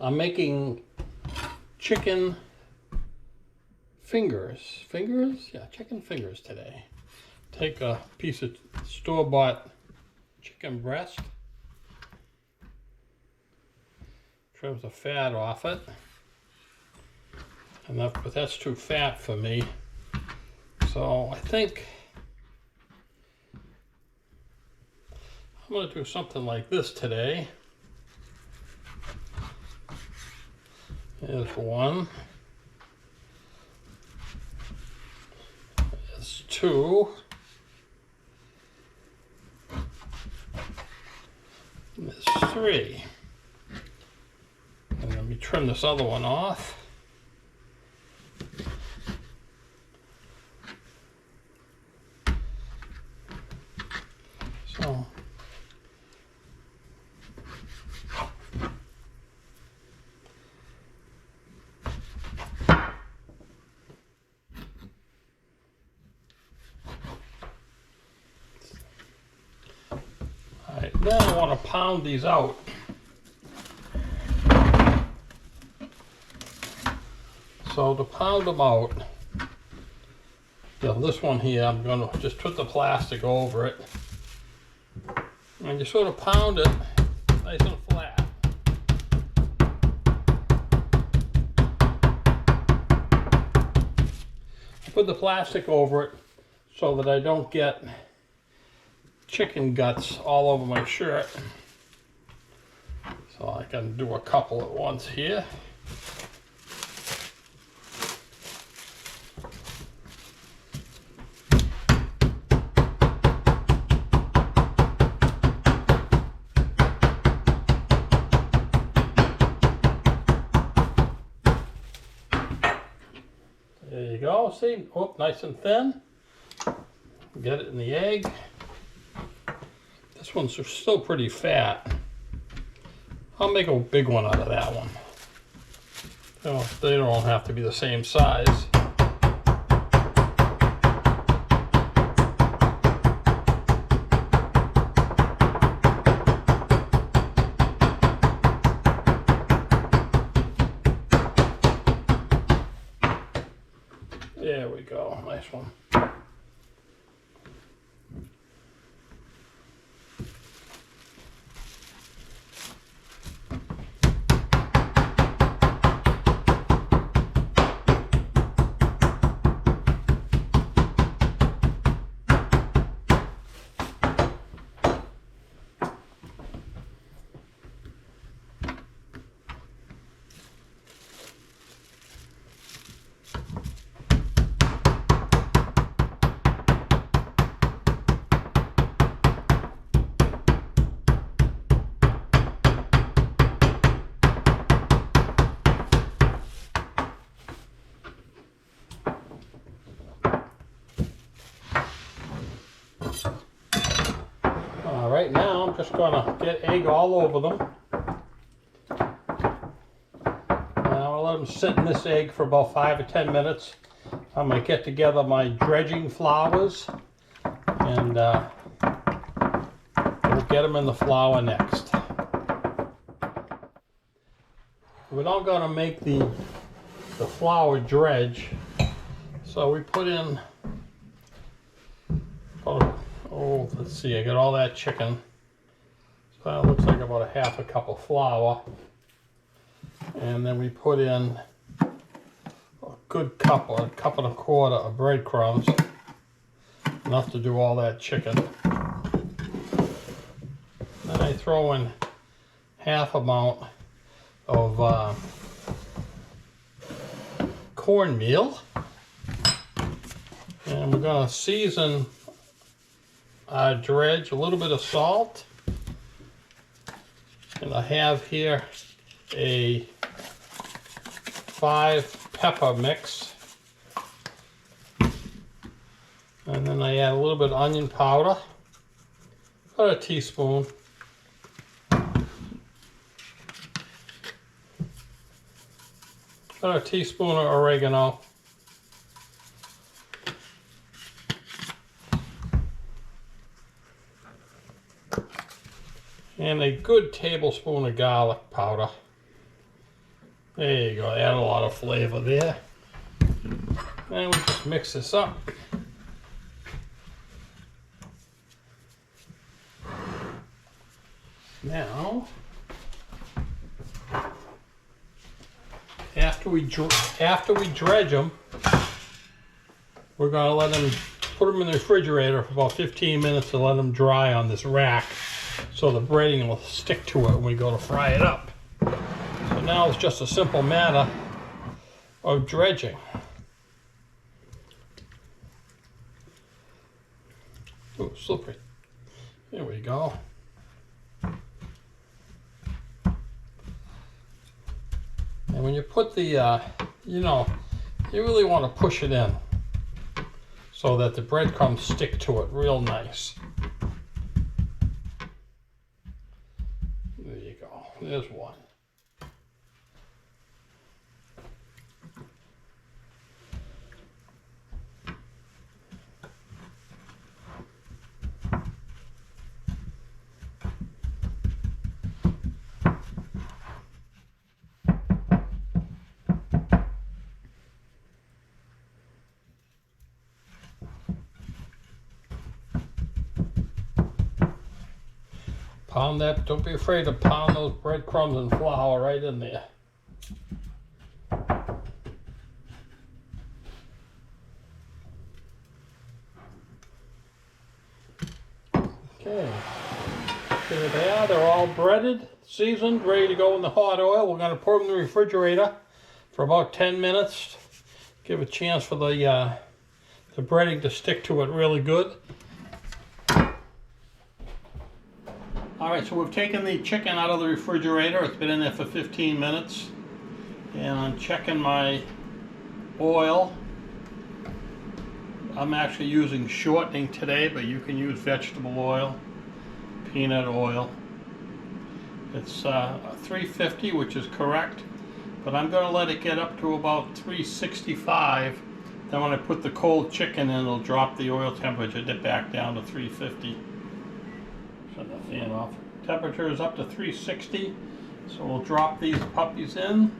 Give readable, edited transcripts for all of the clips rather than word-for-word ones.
I'm making chicken fingers. Yeah, chicken fingers today. Take a piece of store-bought chicken breast, trims the fat off it, but that's too fat for me. So I think I'm going to do something like this today. There's one. There's two. There's three. And let me trim this other one off. So then I want to pound these out. So to pound them out, this one here, I'm going to just put the plastic over it. And you sort of pound it nice and flat. I put the plastic over it so that I don't get chicken guts all over my shirt. So I can do a couple at once here. There you go, see? Oh, nice and thin. Get it in the egg. This one's still pretty fat. I'll make a big one out of that one. They don't have to be the same size. There we go, nice one. Right now, I'm just going to get egg all over them. Now I'll let them sit in this egg for about 5 or 10 minutes. I'm going to get together my dredging flours and we'll get them in the flour next. We're not going to make the flour dredge, so we put in let's see, I got all that chicken. So it looks like about a half a cup of flour. And then we put in a good cup, or a cup and a quarter of breadcrumbs. Enough to do all that chicken. Then I throw in half amount of cornmeal. And we're going to season dredge, a little bit of salt, and I have here a 5 pepper mix, and then I add a little bit of onion powder, about a teaspoon, about a teaspoon of oregano, and a good tablespoon of garlic powder. There you go, add a lot of flavor there. And we just mix this up. Now, after we dredge them, we're gonna put them in the refrigerator for about 15 minutes to let them dry on this rack, so the breading will stick to it when we go to fry it up. So now it's just a simple matter of dredging. Ooh, slippery. There we go. And when you put the, you really want to push it in so that the breadcrumbs stick to it real nice. There you go. There's one. Pound that, don't be afraid to pound those breadcrumbs and flour right in there. Okay, there they are, they're all breaded, seasoned, ready to go in the hot oil. We're going to put them in the refrigerator for about 10 minutes. Give a chance for the breading to stick to it really good. Alright, so we've taken the chicken out of the refrigerator. It's been in there for 15 minutes. And I'm checking my oil. I'm actually using shortening today, but you can use vegetable oil, peanut oil. It's 350, which is correct, but I'm going to let it get up to about 365. Then when I put the cold chicken in, it'll drop the oil temperature back down to 350. Shut the fan off. Temperature is up to 360, so we'll drop these puppies in.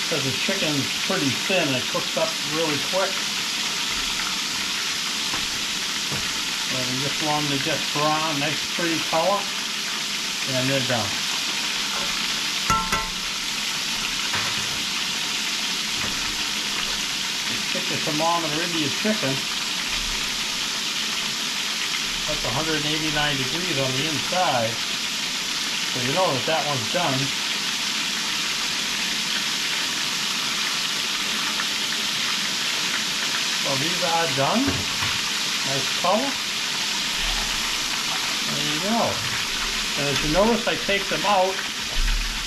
Because the chicken's pretty thin, it cooks up really quick. So we just want them to get brown, nice pretty color, and they're done. You stick the thermometer into your chicken. That's 189 degrees on the inside. So you know that that one's done. Well, these are done. Nice color. There you go. And as you notice, I take them out.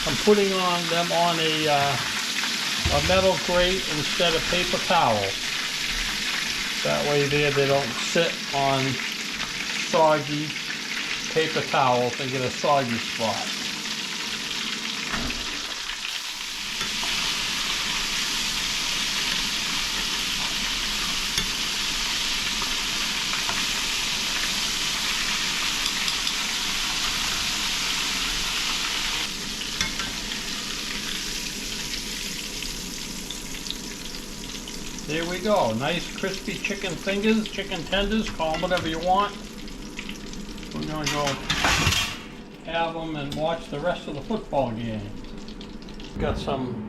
I'm putting them on a metal grate instead of paper towels. That way they don't sit on soggy paper towels and get a soggy spot. There we go, nice crispy chicken fingers, chicken tenders, call them whatever you want. We're going to go have them and watch the rest of the football game. Got some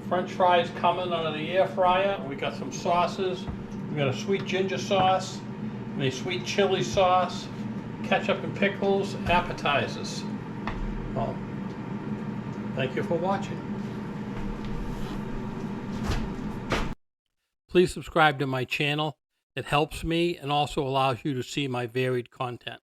French fries coming out of the air fryer. We got some sauces. We got a sweet ginger sauce, and a sweet chili sauce, ketchup and pickles, appetizers. Well, thank you for watching. Please subscribe to my channel. It helps me and also allows you to see my varied content.